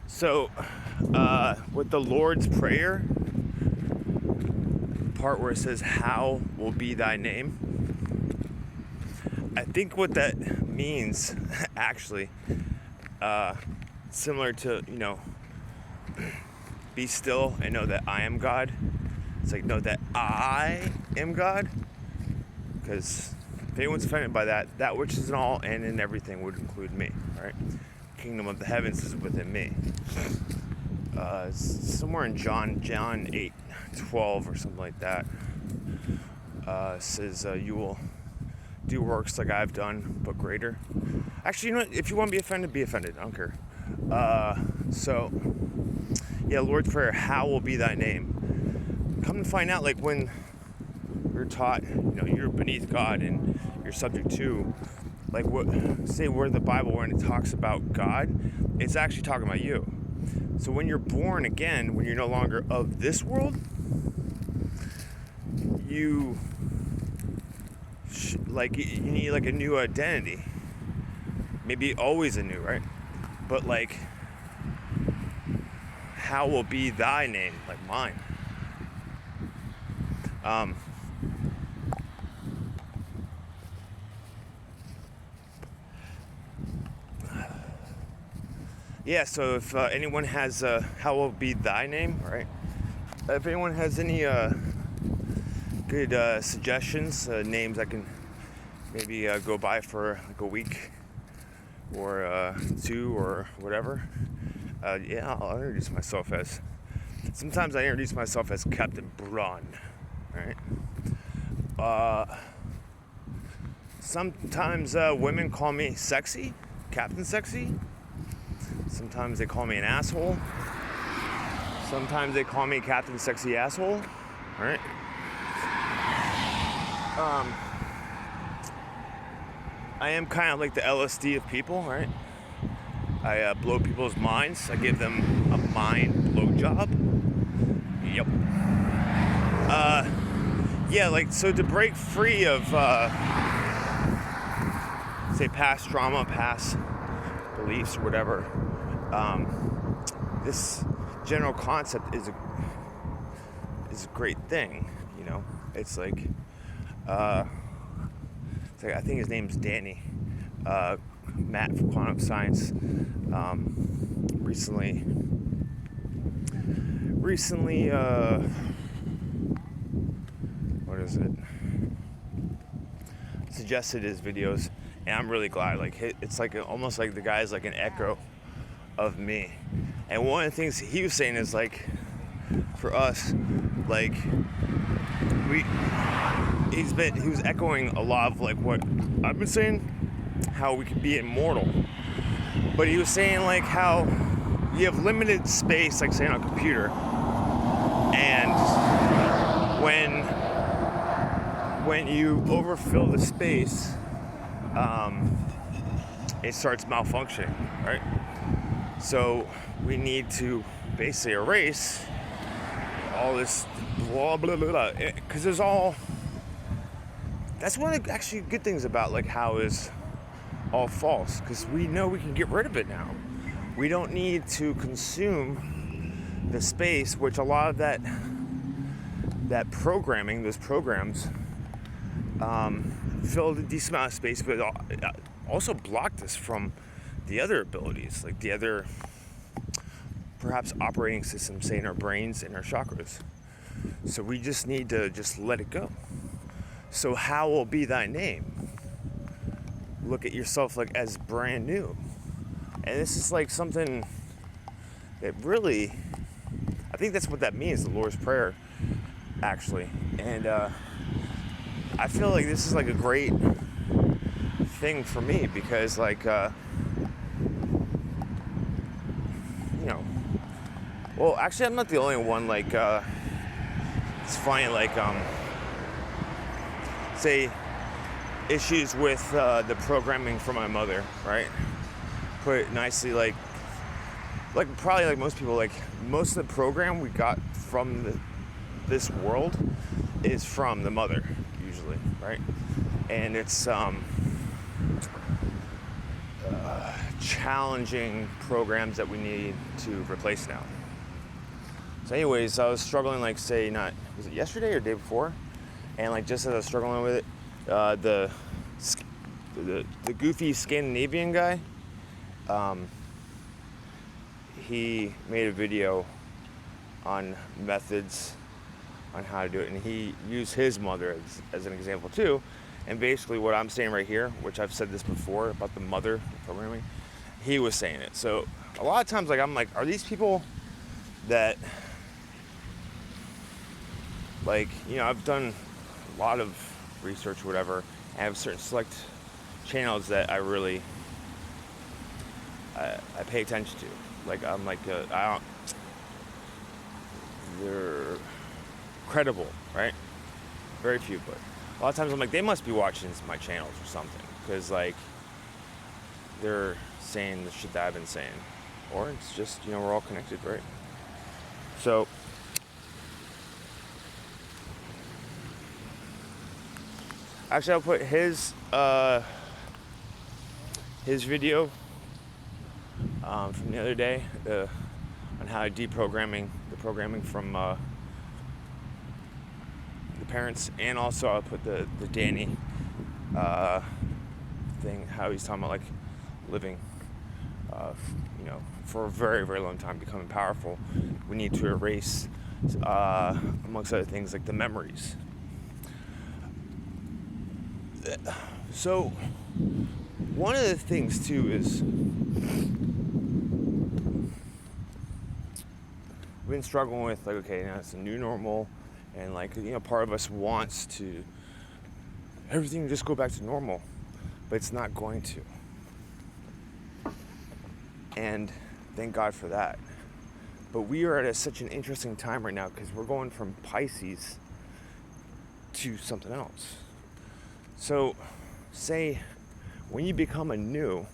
So, with the Lord's Prayer, part where it says, "How will be thy name?" I think what that means, actually, similar to, be still and know that I am God. It's like, know that I am God. Because if anyone's offended by that, that which is in all and in everything would include me, right? Kingdom of the heavens is within me. Somewhere in John 8:12 or something like that, says you will do works like I've done, but greater. Actually, you know what? If you want to be offended, be offended. I don't care. So, yeah, Lord's Prayer, how will be thy name? Come to find out, like when you're taught, you're beneath God and you're subject to, like where the Bible, when it talks about God, it's actually talking about you. So when you're born again, when you're no longer of this world, you need like a new identity. Maybe always anew, right? But like, how will be thy name? Like mine. Yeah, so if anyone has how will be thy name, right? If anyone has any good suggestions, names I can maybe go by for like a week or two or whatever, yeah, I'll introduce myself as. Sometimes I introduce myself as Captain Braun, right? Sometimes women call me sexy, Captain Sexy. Sometimes they call me an asshole. Sometimes they call me Captain Sexy Asshole, right? I am kind of like the LSD of people, right? I blow people's minds. I give them a mind blowjob. Yep. Yeah, like, so to break free of, say, past trauma, past beliefs, or whatever, this general concept is a great thing, It's like, I think his name's Danny, Matt from Quantum Science, recently, what is it? Suggested his videos, and I'm really glad. Like, it's like almost like the guy's like an echo of me. And one of the things he was saying is like, for us, like he was echoing a lot of like what I've been saying, how we could be immortal. But he was saying like how you have limited space, like say on a computer, and when you overfill the space, it starts malfunctioning, right? So we need to basically erase all this blah blah blah blah, because that's one of the actually good things about like how is all false, because we know we can get rid of it now. We don't need to consume the space, which a lot of that programming, those programs, filled a decent amount of space, but also blocked us from the other abilities, like the other perhaps operating systems, say in our brains and our chakras. So we just need to just let it go. So how will be thy name? Look at yourself like as brand new. And this is like something that really, I think that's what that means, the Lord's Prayer, actually. And I feel like this is like a great thing for me, because like, well, actually I'm not the only one. Like, it's funny, like, say, issues with the programming from my mother, right? Put it nicely, like probably like most people, like most of the program we got from this world is from the mother, usually, right? And it's challenging programs that we need to replace now. So anyways, I was struggling, like, say, not, was it yesterday or day before? And like, just as I was struggling with it, the goofy Scandinavian guy, he made a video on methods on how to do it, and he used his mother as an example too. And basically what I'm saying right here, which I've said this before about the mother programming, he was saying it. So a lot of times, like, I'm like, are these people that, like, you know, I've done a lot of research or whatever, and I have certain select channels that I really I pay attention to. Like, I'm like, they're credible, right? Very few, but a lot of times I'm like, they must be watching my channels or something, because like, they're saying the shit that I've been saying, or it's just, you know, we're all connected, right? So actually, I'll put his video from the other day on how deprogramming the programming from the parents, and also I'll put the Danny thing, how he's talking about like living, you know, for a very, very long time, becoming powerful. We need to erase, amongst other things, like the memories. So one of the things too is we've been struggling with, like, okay, now it's a new normal, and like, you know, part of us wants to everything to just go back to normal, but it's not going to. And thank God for that. But we are at such an interesting time right now, because we're going from Pisces to something else. So say when you become a new,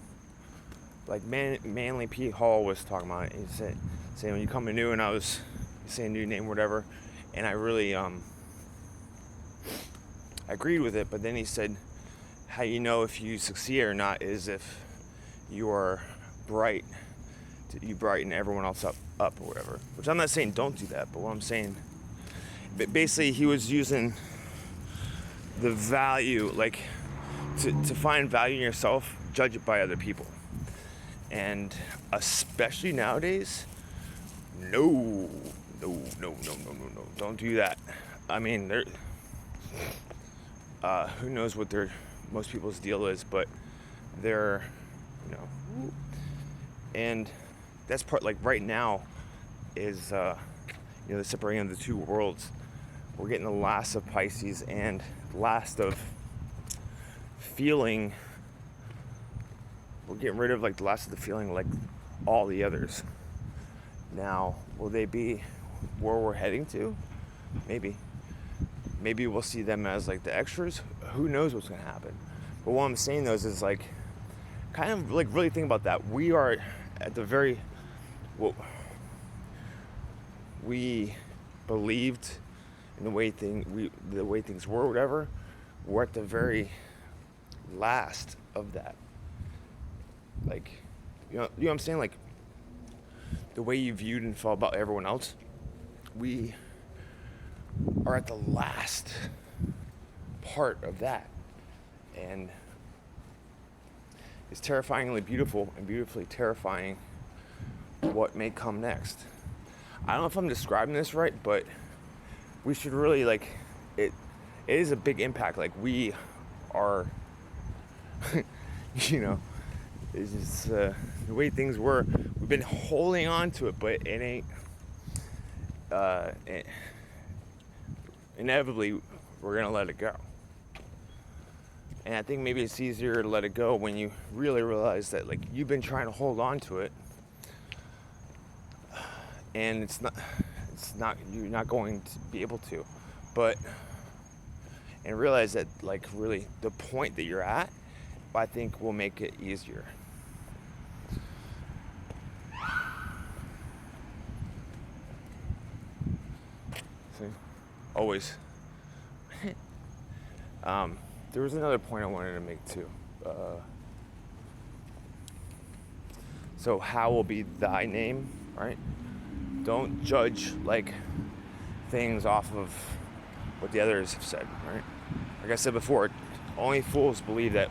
like Manly P. Hall was talking about it, he said, say when you come a new, and I was saying new name, whatever, and I really agreed with it, but then he said, how you know if you succeed or not is if you are bright, you brighten everyone else up or whatever, which I'm not saying don't do that, but what I'm saying, basically he was using the value, like, to find value in yourself, judge it by other people. And especially nowadays, no, don't do that. I mean, who knows what most people's deal is, but they're, you know, and that's part, like, right now is, you know, the separating of the two worlds. We're getting the last of Pisces and last of feeling. We're getting rid of, like, the last of the feeling, like all the others. Now, will they be where we're heading to? Maybe we'll see them as like the extras. Who knows what's gonna happen? But what I'm saying though is like, kind of like really think about that. We are at the very, what we believed in the way things were, whatever. We're at the very last of that. Like, you know what I'm saying? Like, the way you viewed and felt about everyone else, we are at the last part of that. And it's terrifyingly beautiful and beautifully terrifying what may come next. I don't know if I'm describing this right, but we should really, like, it is a big impact. Like, we are, you know, it's just the way things were. We've been holding on to it, but it ain't. Inevitably, we're gonna let it go. And I think maybe it's easier to let it go when you really realize that, like, you've been trying to hold on to it, and it's not. You're not going to be able to, and realize that, like, really the point that you're at, I think, will make it easier. See? Always. There was another point I wanted to make too. So how will be thy name, right? Don't judge like things off of what the others have said, right? Like I said before, only fools believe that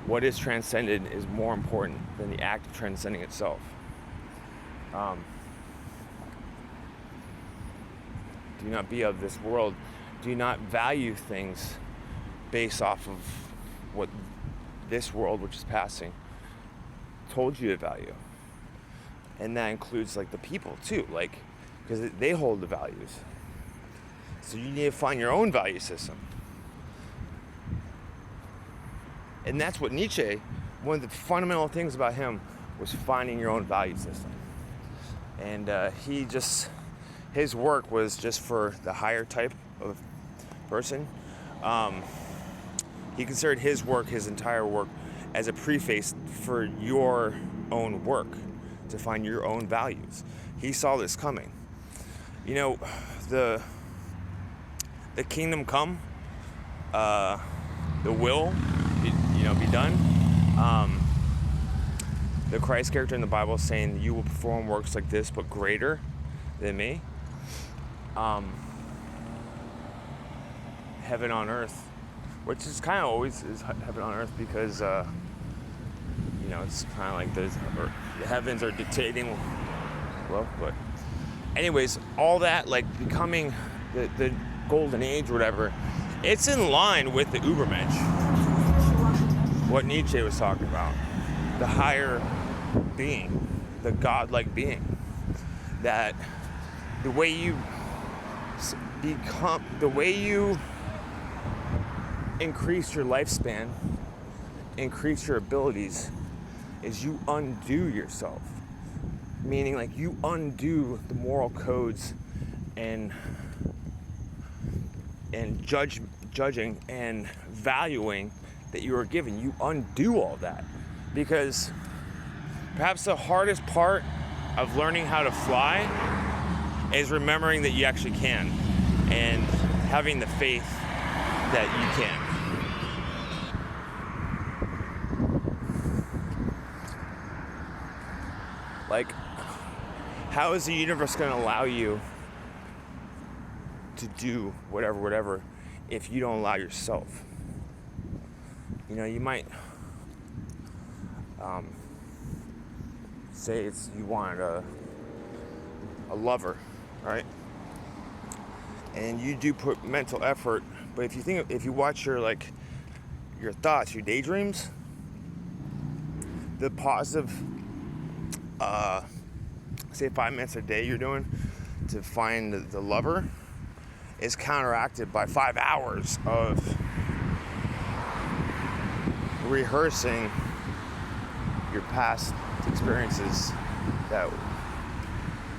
what is transcended is more important than the act of transcending itself. Do not be of this world. Do not value things based off of what this world, which is passing, told you to value. And that includes like the people too, like, because they hold the values. So you need to find your own value system. And that's what Nietzsche, one of the fundamental things about him was finding your own value system. And his work was just for the higher type of person. He considered his work, his entire work, as a preface for your own work, to find your own values. He saw this coming. You know, the kingdom come, the will be done. The Christ character in the Bible is saying, you will perform works like this, but greater than me. Heaven on earth, which is kind of always is heaven on earth, because it's kind of like the heavens are dictating. Well, but anyways, all that, like becoming the golden age or whatever, it's in line with the Ubermensch, what Nietzsche was talking about, the higher being, the godlike being, that the way you become, the way you increase your lifespan, increase your abilities, is you undo yourself. Meaning, like, you undo the moral codes and judging and valuing that you were given. You undo all that, because perhaps the hardest part of learning how to fly is remembering that you actually can, and having the faith that you can. Like, how is the universe going to allow you to do whatever, if you don't allow yourself? You might say you wanted a lover, right? And you do put mental effort, but if you watch your thoughts, your daydreams, the positive, say 5 minutes a day you're doing to find the lover is counteracted by 5 hours of rehearsing your past experiences that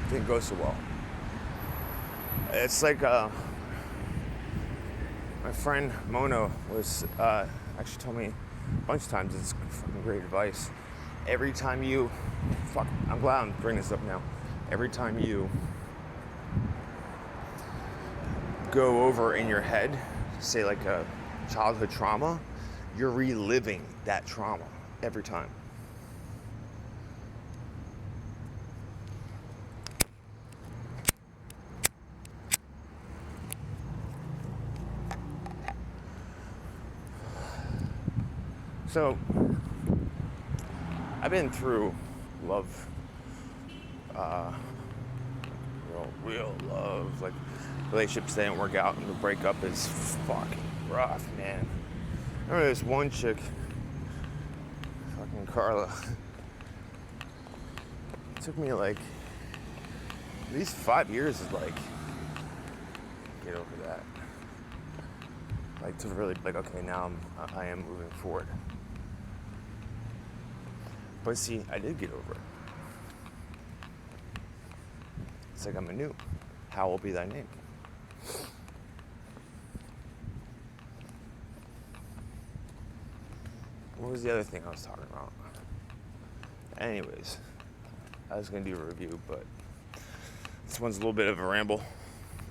didn't go so well. It's like my friend Mono was actually told me a bunch of times, it's fucking great advice. Every time I'm glad I'm bringing this up now. Every time you go over in your head, say like a childhood trauma, you're reliving that trauma every time. So, I've been through love, real love, like relationships that didn't work out, and the breakup is fucking rough, man. I remember this one chick, fucking Carla. It took me like at least 5 years to get over that. Like to really okay, now I am moving forward. But see, I did get over it. It's like I'm anew. How will be thy name? What was the other thing I was talking about? Anyways, I was going to do a review, but this one's a little bit of a ramble.